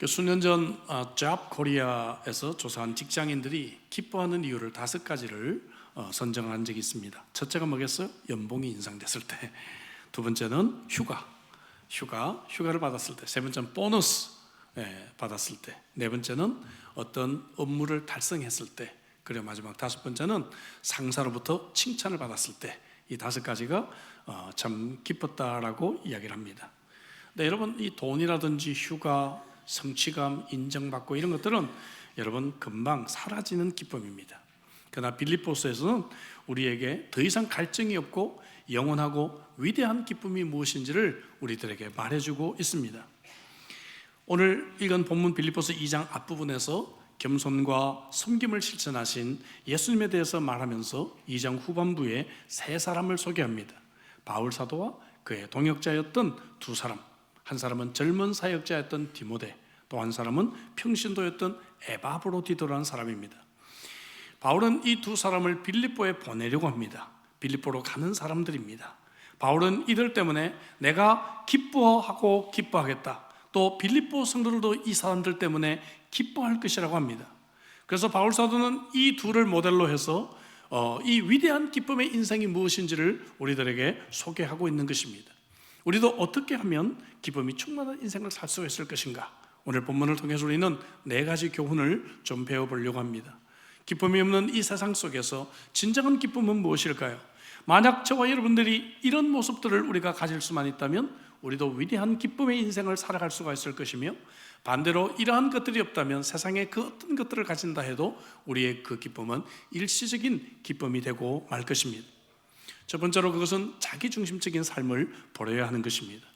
수년 전 잡 코리아에서 조사한 직장인들이 기뻐하는 이유를 5가지를 선정한 적이 있습니다. 첫째가 뭐겠어요? 연봉이 인상됐을 때. 두 번째는 휴가를 받았을 때. 세 번째는 보너스 받았을 때. 네 번째는 어떤 업무를 달성했을 때. 그리고 마지막 5번째는 상사로부터 칭찬을 받았을 때. 이 5가지가 참 기뻤다라고 이야기를 합니다. 네, 여러분, 이 돈이라든지 휴가, 성취감, 인정받고 이런 것들은 여러분 금방 사라지는 기쁨입니다. 그러나 빌립보서에서는 우리에게 더 이상 갈증이 없고 영원하고 위대한 기쁨이 무엇인지를 우리들에게 말해주고 있습니다. 오늘 읽은 본문 빌립보서 2장 앞부분에서 겸손과 섬김을 실천하신 예수님에 대해서 말하면서 2장 후반부에 3사람을 소개합니다. 바울 사도와 그의 동역자였던 2사람, 한 사람은 젊은 사역자였던 디모데, 또 한 사람은 평신도였던 에바브로디도라는 사람입니다. 바울은 이 2사람을 빌립보에 보내려고 합니다. 빌립보로 가는 사람들입니다. 바울은 이들 때문에 내가 기뻐하고 기뻐하겠다, 또 빌립보 성도들도 이 사람들 때문에 기뻐할 것이라고 합니다. 그래서 바울 사도는 이 둘을 모델로 해서 이 위대한 기쁨의 인생이 무엇인지를 우리들에게 소개하고 있는 것입니다. 우리도 어떻게 하면 기쁨이 충만한 인생을 살 수 있을 것인가? 오늘 본문을 통해서 우리는 4가지 교훈을 좀 배워보려고 합니다. 기쁨이 없는 이 세상 속에서 진정한 기쁨은 무엇일까요? 만약 저와 여러분들이 이런 모습들을 우리가 가질 수만 있다면 우리도 위대한 기쁨의 인생을 살아갈 수가 있을 것이며, 반대로 이러한 것들이 없다면 세상에 그 어떤 것들을 가진다 해도 우리의 그 기쁨은 일시적인 기쁨이 되고 말 것입니다. 첫 번째로 그것은 자기중심적인 삶을 버려야 하는 것입니다.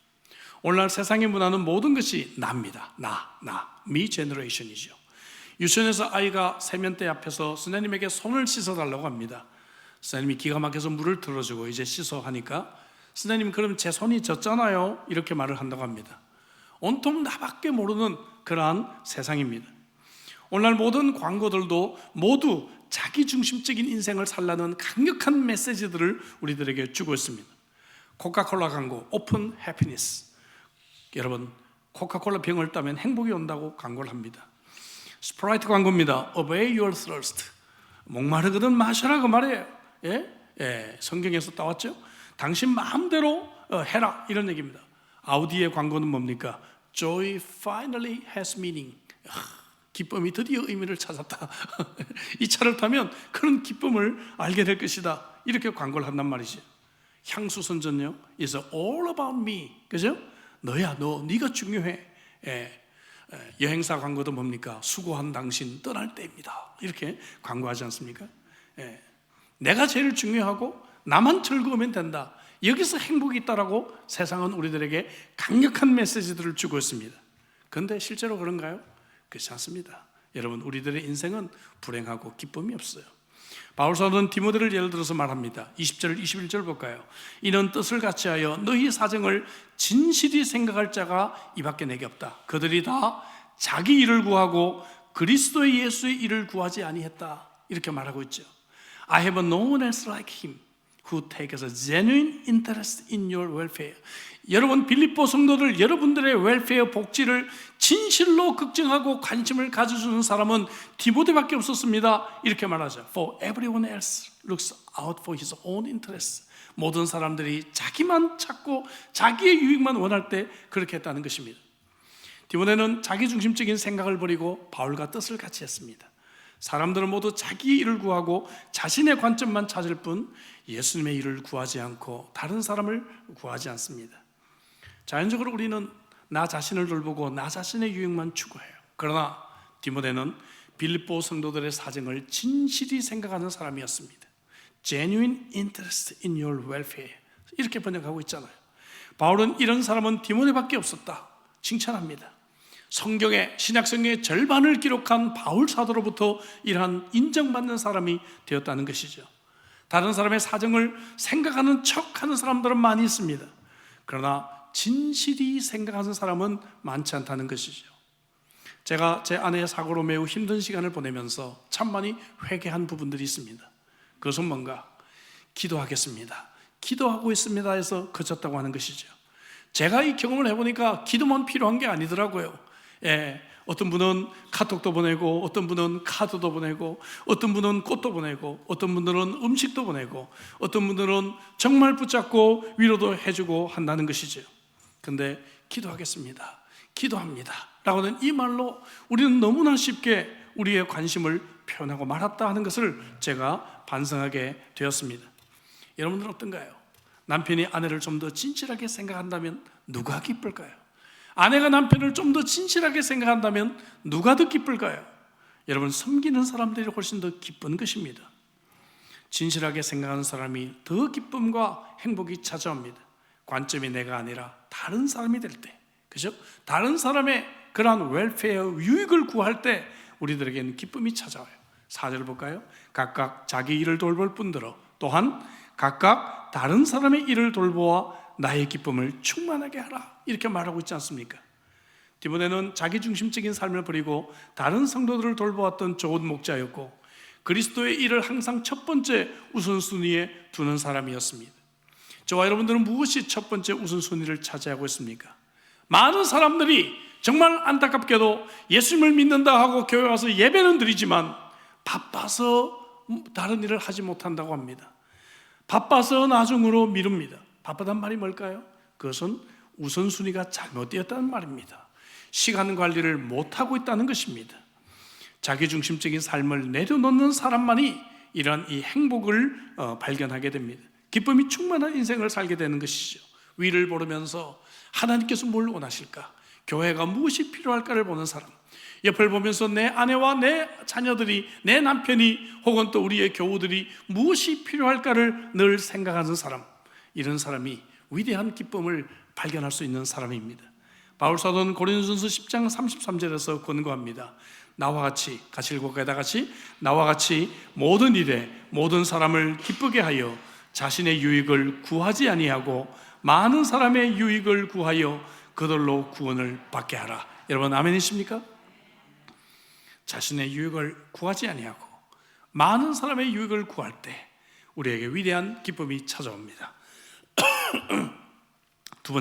오늘날 세상의 문화는 모든 것이 나입니다. me generation이죠. 유치원에서 아이가 세면대 앞에서 선생님에게 손을 씻어달라고 합니다. 선생님이 기가 막혀서 물을 틀어주고 이제 씻어 하니까 선생님, 그럼 제 손이 젖잖아요, 이렇게 말을 한다고 합니다. 온통 나밖에 모르는 그러한 세상입니다. 오늘날 모든 광고들도 모두 자기중심적인 인생을 살라는 강력한 메시지들을 우리들에게 주고 있습니다. 코카콜라 광고, 오픈 해피니스. 여러분, 코카콜라 병을 따면 행복이 온다고 광고를 합니다. 스프라이트 광고입니다. Obey your thirst. 목마르거든 마셔라, 그 말이에요. 성경에서 따왔죠. 당신 마음대로 해라, 이런 얘기입니다. 아우디의 광고는 뭡니까? Joy finally has meaning. 기쁨이 드디어 의미를 찾았다. 이 차를 타면 그런 기쁨을 알게 될 것이다, 이렇게 광고를 한단 말이죠. 향수 선전요, It's all about me. 그죠? 너야, 네가 중요해. 여행사 광고도 뭡니까? 수고한 당신 떠날 때입니다, 이렇게 광고하지 않습니까? 내가 제일 중요하고 나만 즐거우면 된다, 여기서 행복이 있다라고 세상은 우리들에게 강력한 메시지들을 주고 있습니다. 그런데 실제로 그런가요? 그렇지 않습니다. 여러분, 우리들의 인생은 불행하고 기쁨이 없어요. 바울 사도는 디모데를 예를 들어서 말합니다. 20절 21절 볼까요? 이는 뜻을 같이 하여 너희 사정을 진실히 생각할 자가 이 밖에 내게 없다. 그들이 다 자기 일을 구하고 그리스도의 예수의 일을 구하지 아니했다, 이렇게 말하고 있죠. I have no one else like him who takes a genuine interest in your welfare. 여러분, 빌립보 성도들, 여러분들의 웰페어, 복지를 진실로 걱정하고 관심을 가져주는 사람은 디모데밖에 없었습니다, 이렇게 말하죠. For everyone else looks out for his own interest. 모든 사람들이 자기만 찾고 자기의 유익만 원할 때 그렇게 했다는 것입니다. 디모데는 자기중심적인 생각을 버리고 바울과 뜻을 같이 했습니다. 사람들은 모두 자기 일을 구하고 자신의 관점만 찾을 뿐 예수님의 일을 구하지 않고 다른 사람을 구하지 않습니다. 자연적으로 우리는 나 자신을 돌보고 나 자신의 유익만 추구해요. 그러나 디모데는 빌립보 성도들의 사정을 진실히 생각하는 사람이었습니다. Genuine interest in your welfare, 이렇게 번역하고 있잖아요. 바울은 이런 사람은 디모데밖에 없었다, 칭찬합니다. 신약 성경의 절반을 기록한 바울 사도로부터 이러한 인정받는 사람이 되었다는 것이죠. 다른 사람의 사정을 생각하는 척하는 사람들은 많이 있습니다. 그러나 진실이 생각하는 사람은 많지 않다는 것이죠. 제가 제 아내의 사고로 매우 힘든 시간을 보내면서 참 많이 회개한 부분들이 있습니다. 그것은 뭔가? 기도하겠습니다, 기도하고 있습니다 해서 그쳤다고 하는 것이죠. 제가 이 경험을 해보니까 기도만 필요한 게 아니더라고요. 어떤 분은 카톡도 보내고, 어떤 분은 카드도 보내고, 어떤 분은 꽃도 보내고, 어떤 분들은 음식도 보내고, 어떤 분들은 정말 붙잡고 위로도 해주고 한다는 것이죠. 근데 기도하겠습니다, 기도합니다 라고는 이 말로 우리는 너무나 쉽게 우리의 관심을 표현하고 말았다 하는 것을 제가 반성하게 되었습니다. 여러분들은 어떤가요? 남편이 아내를 좀 더 진실하게 생각한다면 누가 기쁠까요? 아내가 남편을 좀 더 진실하게 생각한다면 누가 더 기쁠까요? 여러분, 섬기는 사람들이 훨씬 더 기쁜 것입니다. 진실하게 생각하는 사람이 더 기쁨과 행복이 찾아옵니다. 관점이 내가 아니라 다른 사람이 될 때, 그죠? 다른 사람의 그러한 웰페어, 유익을 구할 때 우리들에게는 기쁨이 찾아와요. 4절 볼까요? 각각 자기 일을 돌볼 뿐더러 또한 각각 다른 사람의 일을 돌보아 나의 기쁨을 충만하게 하라, 이렇게 말하고 있지 않습니까? 디모데는 자기중심적인 삶을 버리고 다른 성도들을 돌보았던 좋은 목자였고 그리스도의 일을 항상 첫 번째 우선순위에 두는 사람이었습니다. 저와 여러분들은 무엇이 첫 번째 우선순위를 차지하고 있습니까? 많은 사람들이 정말 안타깝게도 예수님을 믿는다 하고 교회 와서 예배는 드리지만 바빠서 다른 일을 하지 못한다고 합니다. 바빠서 나중으로 미룹니다. 바쁘단 말이 뭘까요? 그것은 우선순위가 잘못되었다는 말입니다. 시간 관리를 못하고 있다는 것입니다. 자기중심적인 삶을 내려놓는 사람만이 이러한 이 행복을 발견하게 됩니다. 기쁨이 충만한 인생을 살게 되는 것이죠. 위를 보면서 하나님께서 뭘 원하실까? 교회가 무엇이 필요할까를 보는 사람, 옆을 보면서 내 아내와 내 자녀들이, 내 남편이 혹은 또 우리의 교우들이 무엇이 필요할까를 늘 생각하는 사람, 이런 사람이 위대한 기쁨을 발견할 수 있는 사람입니다. 바울사도는 고린도전서 10장 33절에서 권고합니다. 나와 같이, 같이 읽을까요? 다 같이. 나와 같이 모든 일에 모든 사람을 기쁘게 하여 자신의 유익을 구하지 아니하고 많은 사람의 유익을 구하여 그들로 구원을 받게 하라. 여러분 아멘이십니까? 자신의 유익을 구하지 아니하고 많은 사람의 유익을 구할 때 우리에게 위대한 기쁨이 찾아옵니다. 두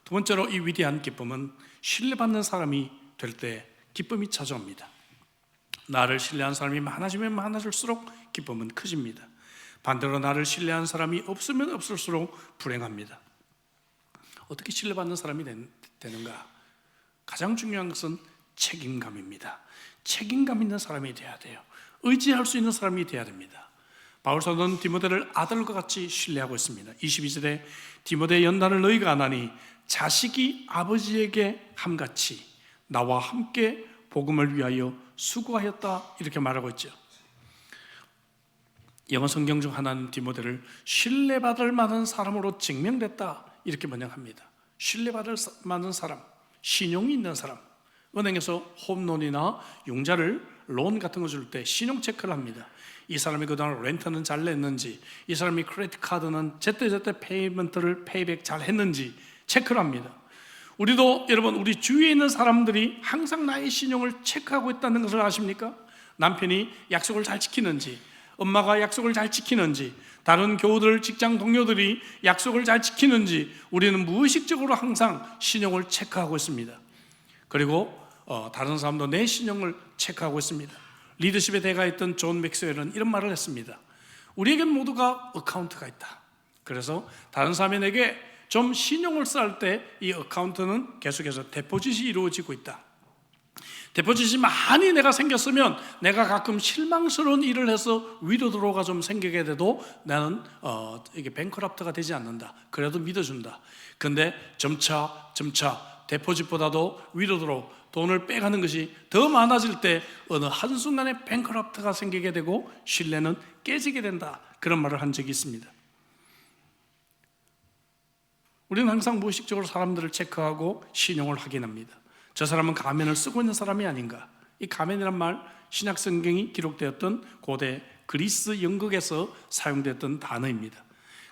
번째로 이 위대한 기쁨은 신뢰받는 사람이 될 때 기쁨이 찾아옵니다. 나를 신뢰한 사람이 많아지면 많아질수록 기쁨은 커집니다. 반대로 나를 신뢰한 사람이 없으면 없을수록 불행합니다. 어떻게 신뢰받는 사람이 되는가? 가장 중요한 것은 책임감입니다. 책임감 있는 사람이 되어야 돼요. 의지할 수 있는 사람이 되어야 됩니다. 바울사도는 디모데를 아들과 같이 신뢰하고 있습니다. 22절에 디모데 연단을 너희가 안 하니 자식이 아버지에게 함같이 나와 함께 복음을 위하여 수고하였다, 이렇게 말하고 있죠. 영어 성경 중 하나는 디모데를 신뢰받을 만한 사람으로 증명됐다, 이렇게 번역합니다. 신뢰받을 만한 사람, 신용이 있는 사람. 은행에서 홈론이나 융자를 론 같은 거 줄 때 신용 체크를 합니다. 이 사람이 그동안 렌트는 잘 냈는지, 이 사람이 크레딧 카드는 제때제때 페이먼트를 페이백 잘 했는지 체크를 합니다. 우리도 여러분, 우리 주위에 있는 사람들이 항상 나의 신용을 체크하고 있다는 것을 아십니까? 남편이 약속을 잘 지키는지, 엄마가 약속을 잘 지키는지, 다른 교우들, 직장 동료들이 약속을 잘 지키는지 우리는 무의식적으로 항상 신용을 체크하고 있습니다. 그리고 다른 사람도 내 신용을 체크하고 있습니다. 리더십의 대가였던 존 맥스웰은 이런 말을 했습니다. 우리에겐 모두가 어카운트가 있다. 그래서 다른 사람에게 좀 신용을 쌓을 때 이 어카운트는 계속해서 데포짓이 이루어지고 있다. 데포짓이 많이 내가 생겼으면 내가 가끔 실망스러운 일을 해서 위로드로가 좀 생기게 돼도 나는 이게 뱅크럽트가 되지 않는다. 그래도 믿어준다. 근데 점차 데포짓보다도 위로드로 돈을 빼가는 것이 더 많아질 때 어느 한순간에 뱅크럽트가 생기게 되고 신뢰는 깨지게 된다. 그런 말을 한 적이 있습니다. 우리는 항상 무의식적으로 사람들을 체크하고 신용을 확인합니다. 저 사람은 가면을 쓰고 있는 사람이 아닌가? 이 가면이란 말, 신약 성경이 기록되었던 고대 그리스 연극에서 사용되었던 단어입니다.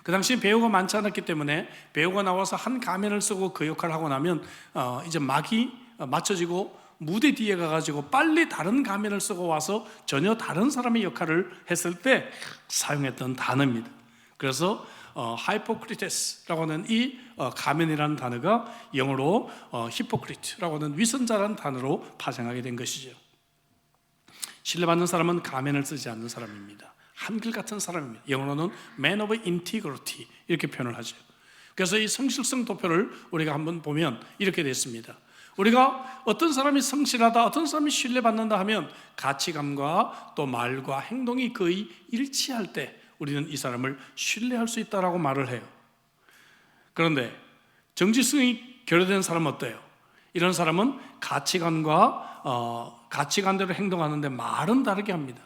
그 당시 배우가 많지 않았기 때문에 배우가 나와서 한 가면을 쓰고 그 역할을 하고 나면 이제 막이 맞춰지고 무대 뒤에 가가지고 빨리 다른 가면을 쓰고 와서 전혀 다른 사람의 역할을 했을 때 사용했던 단어입니다. 그래서 하이포크리테스라고 하는 이 가면이라는 단어가 영어로 히포크리트라고 하는 위선자라는 단어로 파생하게 된 것이죠. 신뢰받는 사람은 가면을 쓰지 않는 사람입니다. 한결같은 사람입니다. 영어로는 man of integrity 이렇게 표현을 하죠. 그래서 이 성실성 도표를 우리가 한번 보면 이렇게 되어 있습니다. 우리가 어떤 사람이 성실하다, 어떤 사람이 신뢰받는다 하면 가치관과 또 말과 행동이 거의 일치할 때 우리는 이 사람을 신뢰할 수 있다라고 말을 해요. 그런데 정체성이 결여된 사람은 어때요? 이런 사람은 가치관대로 행동하는데 말은 다르게 합니다.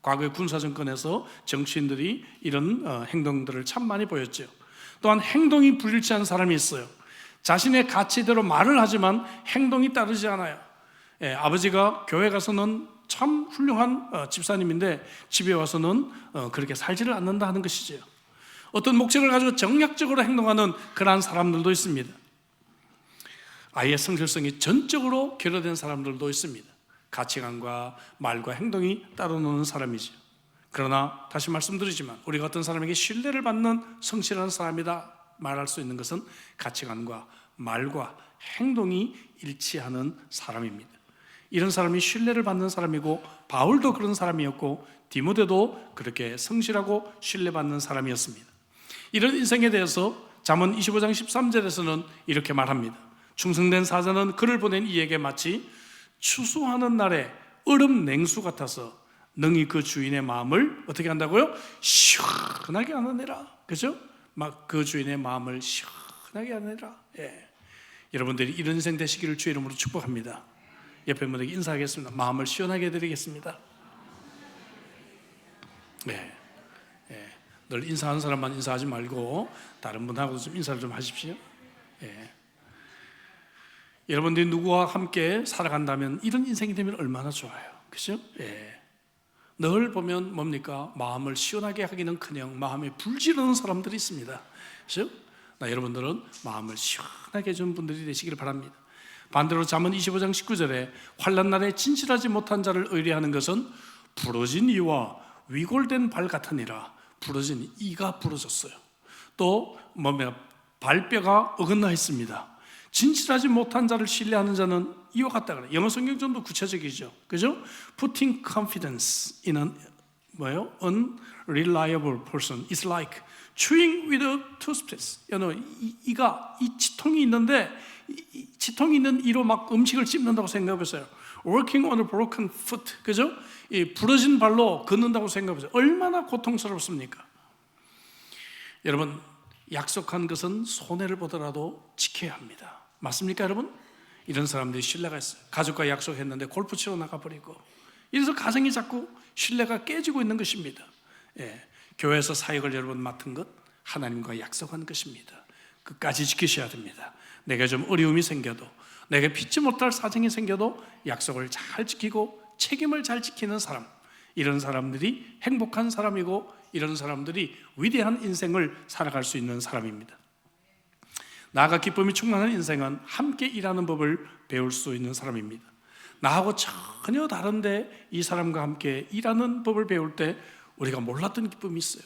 과거의 군사정권에서 정치인들이 이런 행동들을 참 많이 보였죠. 또한 행동이 불일치한 사람이 있어요. 자신의 가치대로 말을 하지만 행동이 따르지 않아요. 아버지가 교회 가서는 참 훌륭한 집사님인데 집에 와서는 그렇게 살지를 않는다 하는 것이죠. 어떤 목적을 가지고 정략적으로 행동하는 그러한 사람들도 있습니다. 아이의 성실성이 전적으로 결여된 사람들도 있습니다. 가치관과 말과 행동이 따로 노는 사람이죠. 그러나 다시 말씀드리지만 우리가 어떤 사람에게 신뢰를 받는 성실한 사람이다 말할 수 있는 것은 가치관과 말과 행동이 일치하는 사람입니다. 이런 사람이 신뢰를 받는 사람이고 바울도 그런 사람이었고 디모데도 그렇게 성실하고 신뢰받는 사람이었습니다. 이런 인생에 대해서 잠언 25장 13절에서는 이렇게 말합니다. 충성된 사자는 그를 보낸 이에게 마치 추수하는 날에 얼음 냉수 같아서 능히 그 주인의 마음을 어떻게 한다고요? 시원하게 하느니라. 그죠? 막 그 주인의 마음을 시원하게 하느니라. 여러분들이 이런 인생 되시기를 주의 이름으로 축복합니다. 옆에 분에게 인사하겠습니다. 마음을 시원하게 해드리겠습니다. 늘 인사하는 사람만 인사하지 말고 다른 분하고도 좀 인사를 좀 하십시오. 여러분들이 누구와 함께 살아간다면 이런 인생이 되면 얼마나 좋아요. 그죠? 늘 보면 뭡니까? 마음을 시원하게 하기는커녕 마음에 불지르는 사람들이 있습니다. 그죠? 여러분들은 마음을 시원하게 해준 분들이 되시길 바랍니다. 반대로 잠언 25장 19절에 환난 날에 진실하지 못한 자를 의뢰하는 것은 부러진 이와 위골된 발 같으니라. 부러진 이가 부러졌어요. 또 발뼈가 어긋나 있습니다. 진실하지 못한 자를 신뢰하는 자는 이와 같다 그래요. 영어 성경 좀 더 구체적이죠. 그죠? Putting confidence in an unreliable person is like chewing with a toothpick. 이가 이 치통이 있는데 이 치통이 있는 이로 막 음식을 씹는다고 생각해보세요. Working on a broken foot. 그죠? 이 부러진 발로 걷는다고 생각해보세요. 얼마나 고통스럽습니까? 여러분, 약속한 것은 손해를 보더라도 지켜야 합니다. 맞습니까, 여러분? 이런 사람들이 신뢰가 있어요. 가족과 약속했는데 골프 치러 나가버리고, 이래서 가정이 자꾸 신뢰가 깨지고 있는 것입니다. 교회에서 사역을 여러분 맡은 것 하나님과 약속한 것입니다. 끝까지 지키셔야 됩니다. 내가 좀 어려움이 생겨도, 내가 피치 못할 사정이 생겨도 약속을 잘 지키고 책임을 잘 지키는 사람, 이런 사람들이 행복한 사람이고 이런 사람들이 위대한 인생을 살아갈 수 있는 사람입니다. 나아가 기쁨이 충만한 인생은 함께 일하는 법을 배울 수 있는 사람입니다. 나하고 전혀 다른데 이 사람과 함께 일하는 법을 배울 때 우리가 몰랐던 기쁨이 있어요.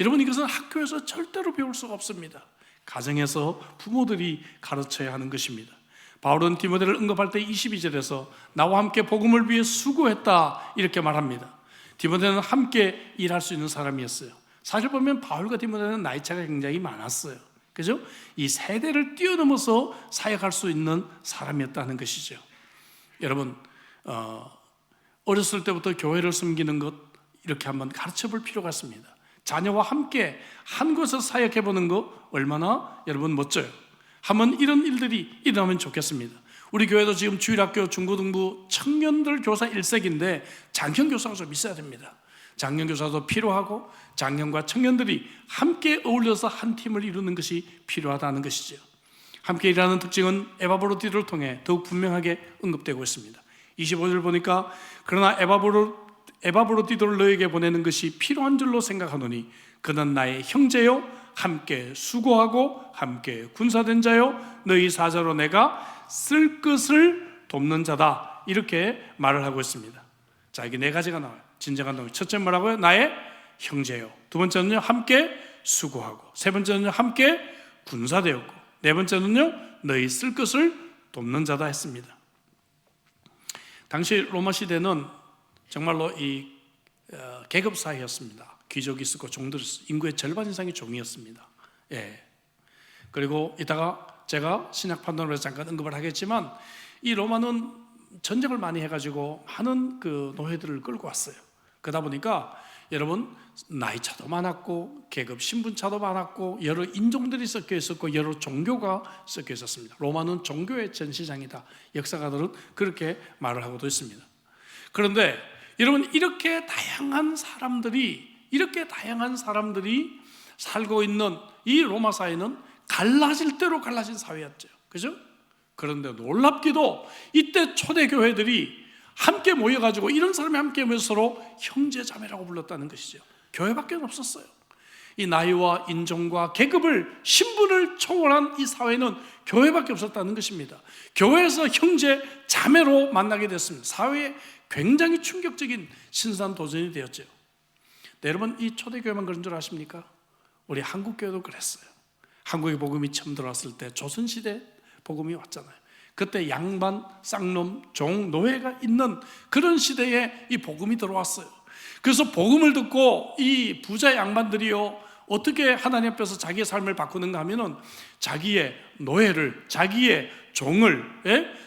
여러분, 이것은 학교에서 절대로 배울 수가 없습니다. 가정에서 부모들이 가르쳐야 하는 것입니다. 바울은 디모데를 언급할 때 22절에서 나와 함께 복음을 위해 수고했다 이렇게 말합니다. 디모데는 함께 일할 수 있는 사람이었어요. 사실 보면 바울과 디모데는 나이 차가 굉장히 많았어요. 그죠? 이 세대를 뛰어넘어서 사역할 수 있는 사람이었다는 것이죠. 여러분, 어렸을 때부터 교회를 섬기는 것 이렇게 한번 가르쳐 볼 필요가 있습니다. 자녀와 함께 한 곳에서 사역해 보는 거 얼마나 여러분 멋져요. 한번 이런 일들이 일어나면 좋겠습니다. 우리 교회도 지금 주일학교 중고등부 청년들 교사 일색인데 장년교사가 좀 있어야 됩니다. 장년교사도 필요하고 장년과 청년들이 함께 어울려서 한 팀을 이루는 것이 필요하다는 것이죠. 함께 일하는 특징은 에바브로디를 통해 더욱 분명하게 언급되고 있습니다. 25절 보니까 그러나 에바브로디도를 너에게 보내는 것이 필요한 줄로 생각하노니 그는 나의 형제요 함께 수고하고 함께 군사된 자요 너희 사자로 내가 쓸 것을 돕는 자다 이렇게 말을 하고 있습니다. 자, 이게 네 가지가 나와요. 진정한 동의. 첫째 뭐라고요? 나의 형제요. 두 번째는요 함께 수고하고, 세 번째는요 함께 군사되었고, 네 번째는요 너희 쓸 것을 돕는 자다 했습니다. 당시 로마 시대는 정말로 이 계급 사회였습니다. 귀족이 있었고 종들이 있었고, 인구의 절반 이상이 종이었습니다. 예. 그리고 이따가 제가 신약 판단으로 잠깐 언급을 하겠지만, 이 로마는 전쟁을 많이 해가지고 많은 그 노예들을 끌고 왔어요. 그러다 보니까 여러분 나이 차도 많았고, 계급 신분 차도 많았고, 여러 인종들이 섞여 있었고, 여러 종교가 섞여 있었습니다. 로마는 종교의 전시장이다. 역사가들은 그렇게 말을 하고도 있습니다. 그런데 여러분 이렇게 다양한 사람들이 살고 있는 이 로마 사회는 갈라질 대로 갈라진 사회였죠. 그죠? 그런데 놀랍게도 이때 초대교회들이 함께 모여가지고, 이런 사람이 함께 모여서 서로 형제자매라고 불렀다는 것이죠. 교회밖에 없었어요. 이 나이와 인종과 계급을, 신분을 초월한 이 사회는 교회밖에 없었다는 것입니다. 교회에서 형제자매로 만나게 됐습니다. 사회에 굉장히 충격적인 신산도전이 되었죠. 네, 여러분 이 초대교회만 그런 줄 아십니까? 우리 한국교회도 그랬어요. 한국의 복음이 처음 들어왔을 때 조선시대 복음이 왔잖아요. 그때 양반, 쌍놈, 종, 노예가 있는 그런 시대에 이 복음이 들어왔어요. 그래서 복음을 듣고 이 부자 양반들이요, 어떻게 하나님 앞에서 자기의 삶을 바꾸는가 하면은 자기의 노예를, 자기의 종을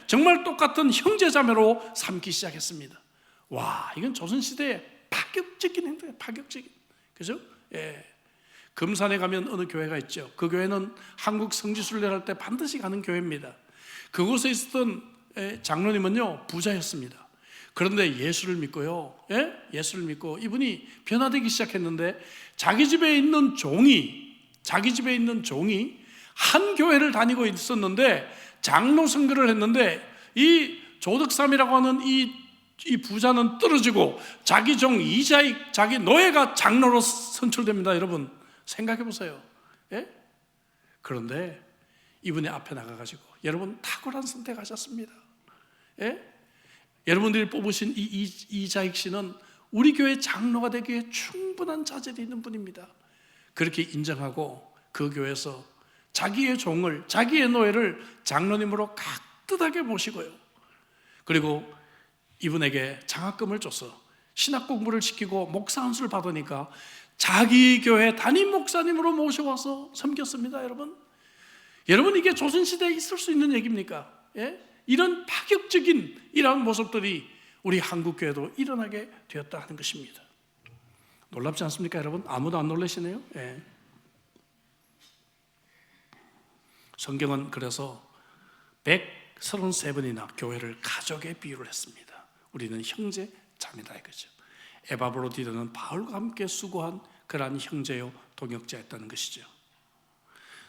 정말 똑같은 형제자매로 삼기 시작했습니다. 와, 이건 조선시대의 파격적인 행동이에요. 파격적인. 그죠? 예. 금산에 가면 어느 교회가 있죠. 그 교회는 한국 성지순례를 할 때 반드시 가는 교회입니다. 그곳에 있었던 장로님은요 부자였습니다. 그런데 예수를 믿고요, 예수를 믿고 이분이 변화되기 시작했는데, 자기 집에 있는 종이 한 교회를 다니고 있었는데 장로 선거를 했는데, 이 조덕삼이라고 하는 이 부자는 떨어지고 자기 종 이자익, 자기 노예가 장로로 선출됩니다. 여러분 생각해 보세요. 그런데 이분이 앞에 나가가지고, 여러분 탁월한 선택하셨습니다. 여러분들이 뽑으신 이자익 씨는 우리 교회 장로가 되기에 충분한 자질이 있는 분입니다. 그렇게 인정하고 그 교회에서 자기의 종을, 자기의 노예를 장로님으로 깍듯하게 모시고요, 그리고 이분에게 장학금을 줘서 신학 공부를 시키고 목사 안수를 받으니까 자기 교회 담임 목사님으로 모셔와서 섬겼습니다. 여러분 이게 조선시대에 있을 수 있는 얘기입니까? 이런 파격적인 이러한 모습들이 우리 한국교회도 일어나게 되었다 하는 것입니다. 놀랍지 않습니까 여러분? 아무도 안 놀라시네요. 성경은 그래서 133번이나 교회를 가족의 비유를 했습니다. 우리는 형제 자매다 이거죠. 에바브로디도는 바울과 함께 수고한 그러한 형제요 동역자였다는 것이죠.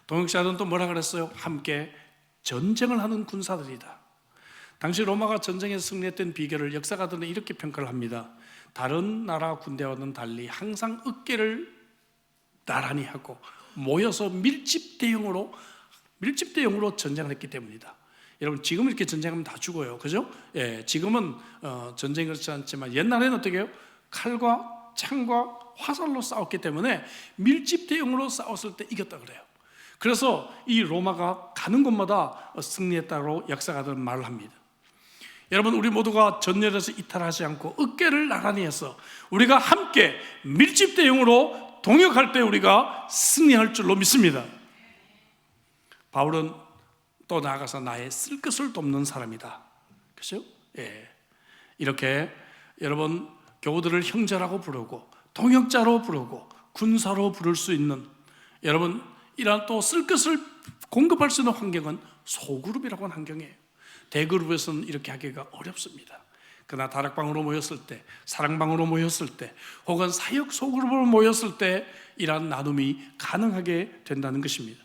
동역자들은 또 뭐라 그랬어요? 함께 전쟁을 하는 군사들이다. 당시 로마가 전쟁에서 승리했던 비결을 역사가들은 이렇게 평가를 합니다. 다른 나라 군대와는 달리 항상 어깨를 나란히 하고 모여서 밀집 대응으로 전쟁을 했기 때문이다. 여러분 지금 이렇게 전쟁하면 다 죽어요, 그죠? 지금은 전쟁이 그렇지 않지만 옛날에는 어떻게 해요? 칼과 창과 화살로 싸웠기 때문에 밀집 대응으로 싸웠을 때 이겼다 그래요. 그래서 이 로마가 가는 곳마다 승리했다고 역사가들은 말을 합니다. 여러분 우리 모두가 전열에서 이탈하지 않고 어깨를 나란히 해서 우리가 함께 밀집 대응으로 동역할 때 우리가 승리할 줄로 믿습니다. 바울은 또 나아가서 나의 쓸 것을 돕는 사람이다. 그렇죠? 이렇게 여러분 교우들을 형제라고 부르고 동역자로 부르고 군사로 부를 수 있는, 여러분 이러한 또 쓸 것을 공급할 수 있는 환경은 소그룹이라고 하는 환경이에요. 대그룹에서는 이렇게 하기가 어렵습니다. 그러나 다락방으로 모였을 때, 사랑방으로 모였을 때, 혹은 사역 소그룹으로 모였을 때 이러한 나눔이 가능하게 된다는 것입니다.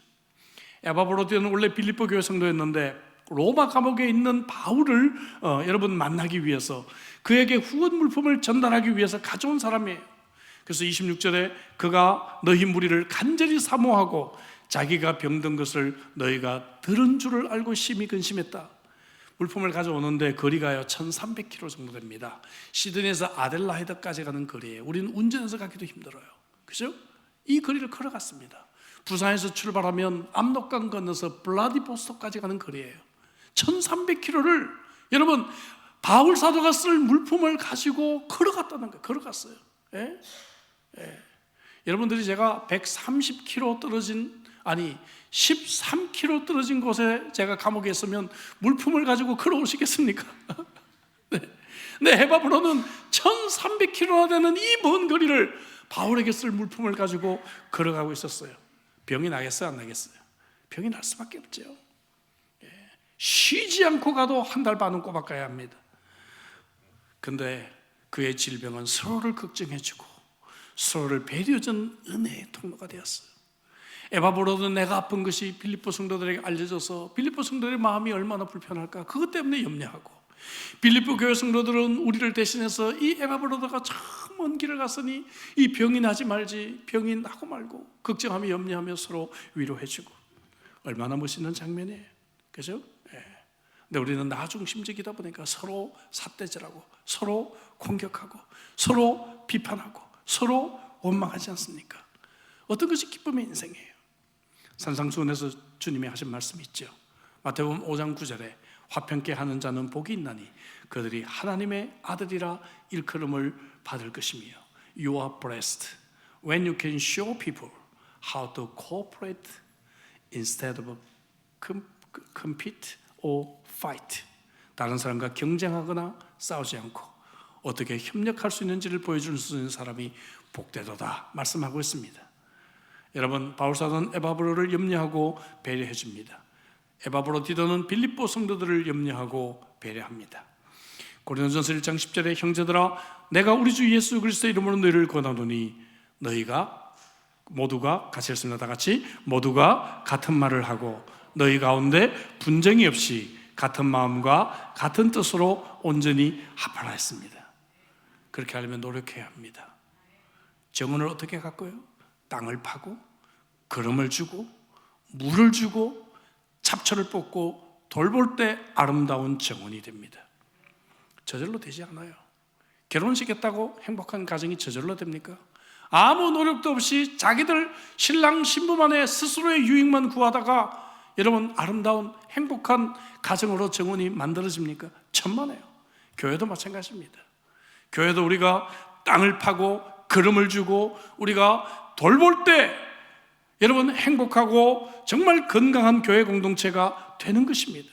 에바브로디는 원래 빌립보 교회 성도였는데 로마 감옥에 있는 바울을 여러분 만나기 위해서, 그에게 후원 물품을 전달하기 위해서 가져온 사람이에요. 그래서 26절에 그가 너희 무리를 간절히 사모하고 자기가 병든 것을 너희가 들은 줄을 알고 심히 근심했다. 물품을 가져오는데 거리가요 1300km 정도 됩니다. 시드니에서 아델라이드까지 가는 거리예요. 우리는 운전해서 가기도 힘들어요. 그죠? 이 거리를 걸어갔습니다. 부산에서 출발하면 압록강 건너서 블라디보스토크까지 가는 거리예요. 1300km를 여러분 바울 사도가 쓸 물품을 가지고 걸어갔다는 거예요. 걸어갔어요. 예? 예. 여러분들이 제가 130km 떨어진 13km 떨어진 곳에 제가 감옥에 있으면 물품을 가지고 걸어오시겠습니까? 네. 근데 헤바브로는 1300km나 되는 이 먼 거리를 바울에게 쓸 물품을 가지고 걸어가고 있었어요. 병이 나겠어요? 안 나겠어요? 병이 날 수밖에 없죠. 예. 쉬지 않고 가도 한 달 반은 꼬박 가야 합니다. 근데 그의 질병은 서로를 걱정해주고 서로를 배려준 은혜의 통로가 되었어요. 에바브로는 내가 아픈 것이 빌립보 성도들에게 알려져서 빌립보 성도들의 마음이 얼마나 불편할까 그것 때문에 염려하고, 빌립보 교회 성도들은 우리를 대신해서 이 에바브로다가 참 먼 길을 갔으니 이 병이 나지 말지, 병이 나고 말고 걱정하며 염려하며 서로 위로해주고, 얼마나 멋있는 장면이에요. 그죠? 예. 근데 우리는 나 중심적이다 보니까 서로 삿대질하고 서로 공격하고 서로 비판하고 서로 원망하지 않습니까? 어떤 것이 기쁨의 인생이에요? 산상수훈에서 주님이 하신 말씀이 있죠. 마태복음 5장 9절에 화평케 하는 자는 복이 있나니 그들이 하나님의 아들이라 일컬음을 받을 것이며, You are blessed when you can show people how to cooperate instead of compete or fight. 다른 사람과 경쟁하거나 싸우지 않고 어떻게 협력할 수 있는지를 보여줄 수 있는 사람이 복되도다 말씀하고 있습니다. 여러분, 바울사도는 에바브로를 염려하고 배려해 줍니다. 에바브로 디도는 빌립보 성도들을 염려하고 배려합니다. 고린도전서 1장 10절에 형제들아 내가 우리 주 예수 그리스도의 이름으로 너희를 권하노니 너희가 모두가 같이 했습니다. 다 같이 모두가 같은 말을 하고 너희 가운데 분쟁이 없이 같은 마음과 같은 뜻으로 온전히 합하라 했습니다. 그렇게 하려면 노력해야 합니다. 정원을 어떻게 갖고요? 땅을 파고 거름을 주고 물을 주고 잡초를 뽑고 돌볼 때 아름다운 정원이 됩니다. 저절로 되지 않아요. 결혼식 했다고 행복한 가정이 저절로 됩니까? 아무 노력도 없이 자기들 신랑 신부만의 스스로의 유익만 구하다가 여러분 아름다운 행복한 가정으로 정원이 만들어집니까? 천만에요. 교회도 마찬가지입니다. 교회도 우리가 땅을 파고 거름을 주고 우리가 돌볼 때 여러분 행복하고 정말 건강한 교회 공동체가 되는 것입니다.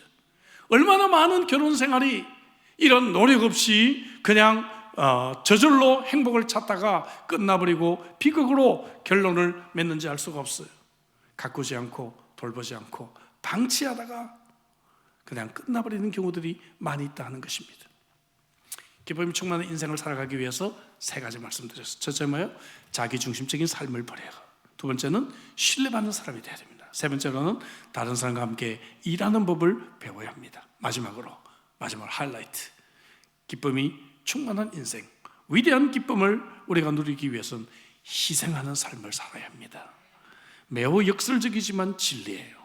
얼마나 많은 결혼 생활이 이런 노력 없이 그냥 저절로 행복을 찾다가 끝나버리고 비극으로 결론을 맺는지 알 수가 없어요. 가꾸지 않고 돌보지 않고 방치하다가 그냥 끝나버리는 경우들이 많이 있다는 것입니다. 기쁨이 충만한 인생을 살아가기 위해서 세 가지 말씀드렸어요. 첫째 뭐예요? 자기중심적인 삶을 버려요. 두 번째는 신뢰받는 사람이 되어야 됩니다. 세 번째로는 다른 사람과 함께 일하는 법을 배워야 합니다. 마지막 하이라이트, 기쁨이 충만한 인생, 위대한 기쁨을 우리가 누리기 위해서는 희생하는 삶을 살아야 합니다. 매우 역설적이지만 진리예요.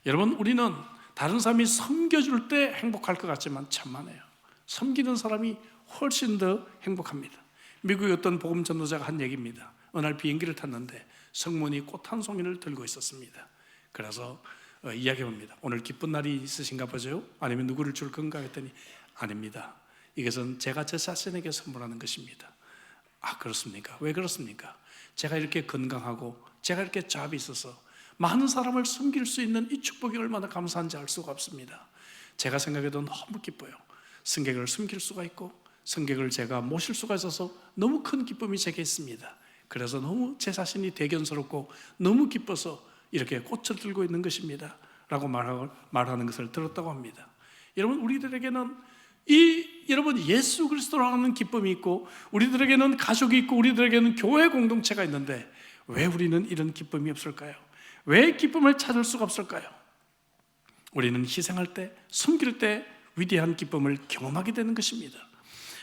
여러분, 우리는 다른 사람이 섬겨줄 때 행복할 것 같지만 천만에요. 섬기는 사람이 훨씬 더 행복합니다. 미국의 어떤 복음 전도자가 한 얘기입니다. 어느 날 비행기를 탔는데 성문이 꽃 한 송이를 들고 있었습니다. 그래서 이야기합니다. 오늘 기쁜 날이 있으신가 보죠? 아니면 누구를 줄 건가 했더니 아닙니다. 이것은 제가 제 자신에게 선물하는 것입니다. 아, 그렇습니까? 왜 그렇습니까? 제가 이렇게 건강하고 제가 이렇게 잡이 있어서 많은 사람을 섬길 수 있는 이 축복이 얼마나 감사한지 알 수가 없습니다. 제가 생각해도 너무 기뻐요. 승객을 섬길 수가 있고 승객을 제가 모실 수가 있어서 너무 큰 기쁨이 제게 있습니다. 그래서 너무 제 자신이 대견스럽고 너무 기뻐서 이렇게 꽃을 들고 있는 것입니다 라고 말하는 것을 들었다고 합니다. 여러분, 우리들에게는 여러분 예수 그리스도라는 기쁨이 있고 우리들에게는 가족이 있고 우리들에게는 교회 공동체가 있는데 왜 우리는 이런 기쁨이 없을까요? 왜 기쁨을 찾을 수가 없을까요? 우리는 희생할 때, 섬길 때 위대한 기쁨을 경험하게 되는 것입니다.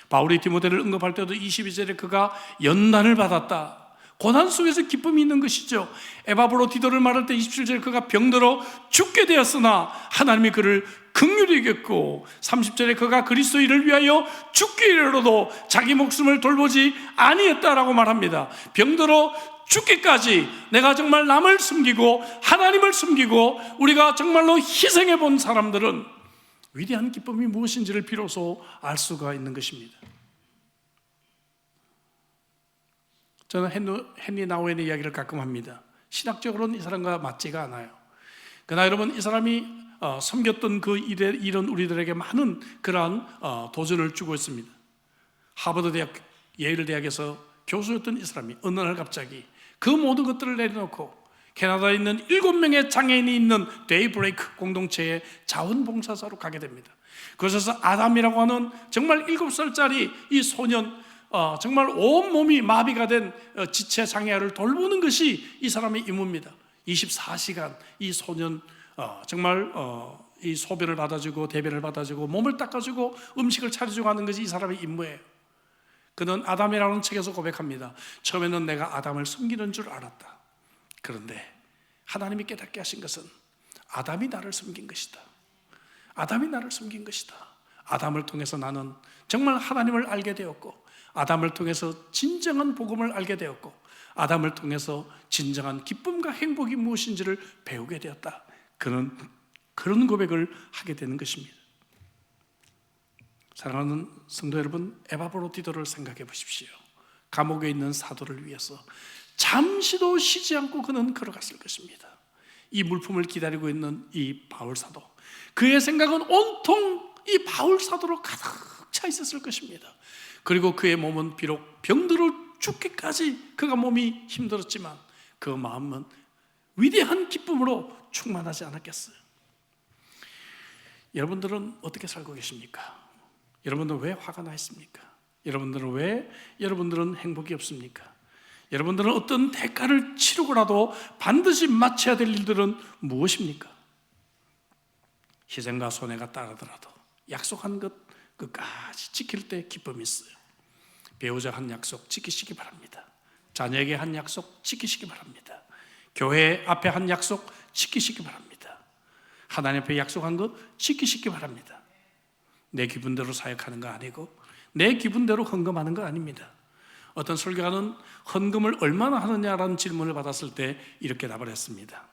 바울이 디모데를 언급할 때도 22절에 그가 연단을 받았다, 고난 속에서 기쁨이 있는 것이죠. 에바브로디도를 말할 때 27절에 그가 병들어 죽게 되었으나 하나님이 그를 긍휼히 여겼고, 30절에 그가 그리스도인을 위하여 죽게 이르러도 자기 목숨을 돌보지 아니했다라고 말합니다. 병들어 죽기까지 내가 정말 남을 숨기고 하나님을 숨기고 우리가 정말로 희생해 본 사람들은 위대한 기쁨이 무엇인지를 비로소 알 수가 있는 것입니다. 저는 헨리 나우엔의 이야기를 가끔 합니다. 신학적으로는 이 사람과 맞지가 않아요. 그러나 여러분, 이 사람이 섬겼던 그 일은 우리들에게 많은 그러한 도전을 주고 있습니다. 하버드 대학, 예일 대학에서 교수였던 이 사람이 어느 날 갑자기 그 모든 것들을 내려놓고 캐나다에 있는 7명의 장애인이 있는 데이브레이크 공동체의 자원봉사자로 가게 됩니다. 그곳에서 아담이라고 하는 정말 7살짜리 이 소년, 정말 온몸이 마비가 된 지체 장애아를 돌보는 것이 이 사람의 임무입니다. 24시간 이 소년 정말 이 소변을 받아주고 대변을 받아주고 몸을 닦아주고 음식을 차려주고 하는 것이 이 사람의 임무예요. 그는 아담이라는 책에서 고백합니다. 처음에는 내가 아담을 숨기는 줄 알았다. 그런데 하나님이 깨닫게 하신 것은 아담이 나를 숨긴 것이다. 아담이 나를 숨긴 것이다. 아담을 통해서 나는 정말 하나님을 알게 되었고, 아담을 통해서 진정한 복음을 알게 되었고, 아담을 통해서 진정한 기쁨과 행복이 무엇인지를 배우게 되었다. 그는 그런 고백을 하게 되는 것입니다. 사랑하는 성도 여러분, 에바브로디도를 생각해 보십시오. 감옥에 있는 사도를 위해서 잠시도 쉬지 않고 그는 걸어갔을 것입니다. 이 물품을 기다리고 있는 이 바울 사도, 그의 생각은 온통 이 바울 사도로 가득 차 있었을 것입니다. 그리고 그의 몸은 비록 병들어 죽기까지 그가 몸이 힘들었지만 그 마음은 위대한 기쁨으로 충만하지 않았겠어요. 여러분들은 어떻게 살고 계십니까? 여러분들은 왜 화가 나 있습니까? 여러분들은 행복이 없습니까? 여러분들은 어떤 대가를 치르고라도 반드시 마쳐야 될 일들은 무엇입니까? 희생과 손해가 따르더라도 약속한 것 끝까지 지킬 때 기쁨이 있어요. 배우자 한 약속 지키시기 바랍니다. 자녀에게 한 약속 지키시기 바랍니다. 교회 앞에 한 약속 지키시기 바랍니다. 하나님 앞에 약속한 것 지키시기 바랍니다. 내 기분대로 사역하는 거 아니고 내 기분대로 헌금하는 거 아닙니다. 어떤 설교가는 헌금을 얼마나 하느냐라는 질문을 받았을 때 이렇게 답을 했습니다.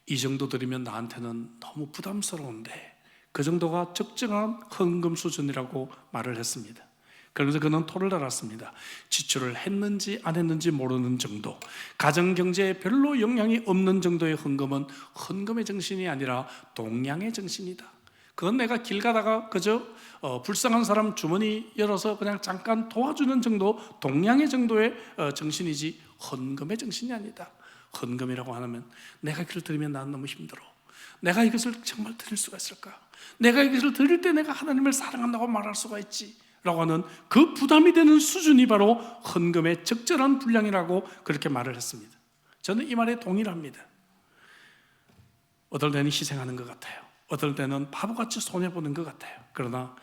이 정도 드리면 나한테는 너무 부담스러운데 그 정도가 적정한 헌금 수준이라고 말을 했습니다. 그러면서 그는 토를 달았습니다. 지출을 했는지 안 했는지 모르는 정도, 가정경제에 별로 영향이 없는 정도의 헌금은 헌금의 정신이 아니라 동양의 정신이다. 그건 내가 길 가다가 그저 불쌍한 사람 주머니 열어서 그냥 잠깐 도와주는 정도, 동양의 정도의 정신이지 헌금의 정신이 아니다. 헌금이라고 하면 내가 이것을 드리면 난 너무 힘들어. 내가 이것을 정말 드릴 수가 있을까? 내가 이것을 드릴 때 내가 하나님을 사랑한다고 말할 수가 있지 라고 하는 그 부담이 되는 수준이 바로 헌금의 적절한 분량이라고 그렇게 말을 했습니다. 저는 이 말에 동의를 합니다. 어떨 때는 희생하는 것 같아요. 어떨 때는 바보같이 손해보는 것 같아요. 그러나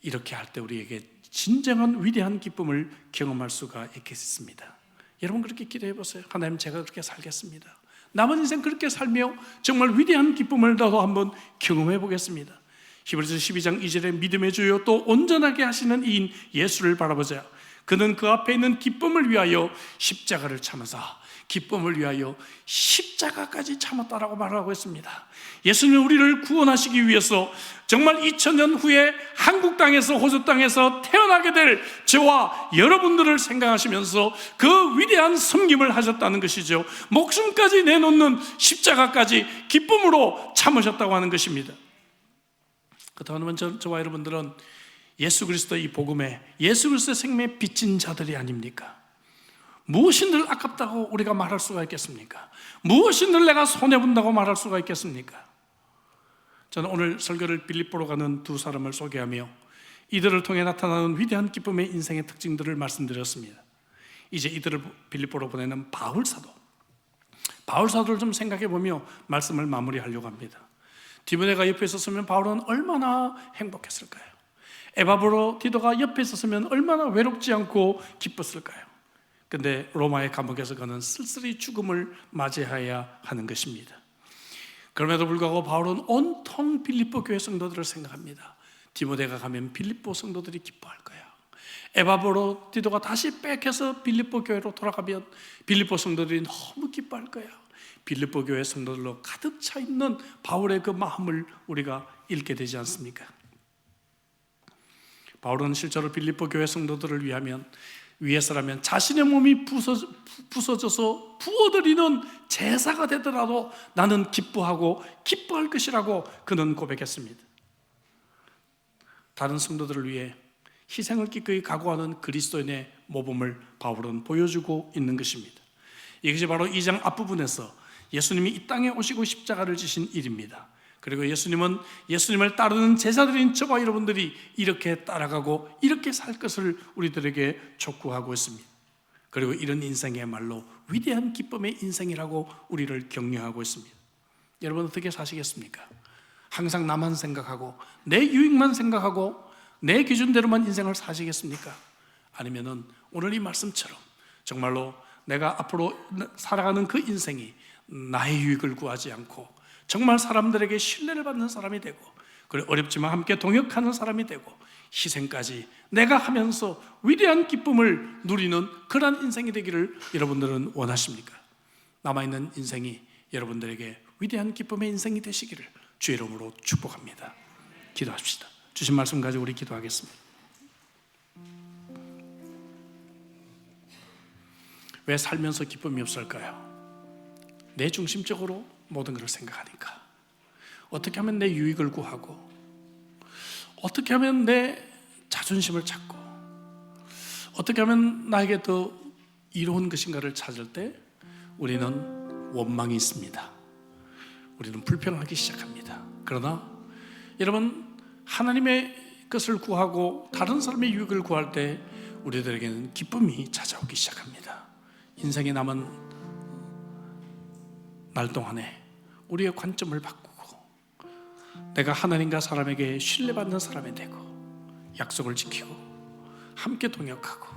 이렇게 할 때 우리에게 진정한 위대한 기쁨을 경험할 수가 있겠습니다. 여러분 그렇게 기도해 보세요. 하나님, 제가 그렇게 살겠습니다. 남은 인생 그렇게 살며 정말 위대한 기쁨을 나도 한번 경험해 보겠습니다. 히브리서 12장 2절에 믿음의 주요 또 온전하게 하시는 이인 예수를 바라보자. 그는 그 앞에 있는 기쁨을 위하여 십자가를 참으사 기쁨을 위하여 십자가까지 참았다라고 말하고 있습니다. 예수님은 우리를 구원하시기 위해서 정말 2000년 후에 한국 땅에서, 호주 땅에서 태어나게 될 저와 여러분들을 생각하시면서 그 위대한 섬김을 하셨다는 것이죠. 목숨까지 내놓는 십자가까지 기쁨으로 참으셨다고 하는 것입니다. 그렇다면 저와 여러분들은 예수 그리스도의 이 복음에, 예수 그리스도의 생명에 빚진 자들이 아닙니까? 무엇이 늘 아깝다고 우리가 말할 수가 있겠습니까? 무엇이 늘 내가 손해본다고 말할 수가 있겠습니까? 저는 오늘 설교를 빌립보로 가는 두 사람을 소개하며 이들을 통해 나타나는 위대한 기쁨의 인생의 특징들을 말씀드렸습니다. 이제 이들을 빌립보로 보내는 바울 사도를 좀 생각해 보며 말씀을 마무리하려고 합니다. 디모데가 옆에 있었으면 바울은 얼마나 행복했을까요? 에바브로디도가 옆에 있었으면 얼마나 외롭지 않고 기뻤을까요? 근데 로마의 감옥에서 그는 쓸쓸히 죽음을 맞이해야 하는 것입니다. 그럼에도 불구하고 바울은 온통 빌립보 교회 성도들을 생각합니다. 디모데가 가면 빌립보 성도들이 기뻐할 거야. 에바브로 디도가 다시 백해서 빌립보 교회로 돌아가면 빌립보 성도들이 너무 기뻐할 거야. 빌립보 교회 성도들로 가득 차 있는 바울의 그 마음을 우리가 읽게 되지 않습니까? 바울은 실제로 빌립보 교회 성도들을 위해서라면 자신의 몸이 부서져서 부어드리는 제사가 되더라도 나는 기뻐하고 기뻐할 것이라고 그는 고백했습니다. 다른 성도들을 위해 희생을 기꺼이 각오하는 그리스도인의 모범을 바울은 보여주고 있는 것입니다. 이것이 바로 2장 앞부분에서 예수님이 이 땅에 오시고 십자가를 지신 일입니다. 그리고 예수님을 따르는 제자들인 저와 여러분들이 이렇게 따라가고 이렇게 살 것을 우리들에게 촉구하고 있습니다. 그리고 이런 인생이야말로 위대한 기쁨의 인생이라고 우리를 격려하고 있습니다. 여러분 어떻게 사시겠습니까? 항상 나만 생각하고 내 유익만 생각하고 내 기준대로만 인생을 사시겠습니까? 아니면은 오늘 이 말씀처럼 정말로 내가 앞으로 살아가는 그 인생이 나의 유익을 구하지 않고 정말 사람들에게 신뢰를 받는 사람이 되고, 그리고 어렵지만 함께 동역하는 사람이 되고, 희생까지 내가 하면서 위대한 기쁨을 누리는 그런 인생이 되기를 여러분들은 원하십니까? 남아있는 인생이 여러분들에게 위대한 기쁨의 인생이 되시기를 주의 이름으로 축복합니다. 기도합시다. 주신 말씀 가지고 우리 기도하겠습니다. 왜 살면서 기쁨이 없을까요? 내 중심적으로 모든 것을 생각하니까. 어떻게 하면 내 유익을 구하고, 어떻게 하면 내 자존심을 찾고, 어떻게 하면 나에게 더 이로운 것인가를 찾을 때 우리는 원망이 있습니다. 우리는 불평하기 시작합니다. 그러나 여러분, 하나님의 것을 구하고 다른 사람의 유익을 구할 때 우리들에게는 기쁨이 찾아오기 시작합니다. 인생에 남은 날 동안에 우리의 관점을 바꾸고 내가 하나님과 사람에게 신뢰받는 사람이 되고 약속을 지키고 함께 동역하고,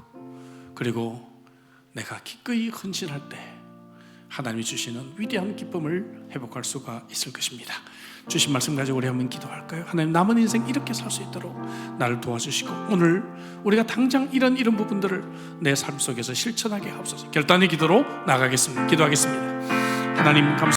그리고 내가 기꺼이 헌신할 때 하나님이 주시는 위대한 기쁨을 회복할 수가 있을 것입니다. 주신 말씀 가지고 우리 한번 기도할까요? 하나님, 남은 인생 이렇게 살 수 있도록 나를 도와주시고 오늘 우리가 당장 이런 부분들을 내 삶 속에서 실천하게 하옵소서. 결단의 기도로 나가겠습니다. 기도하겠습니다. 하나님 감사합니다.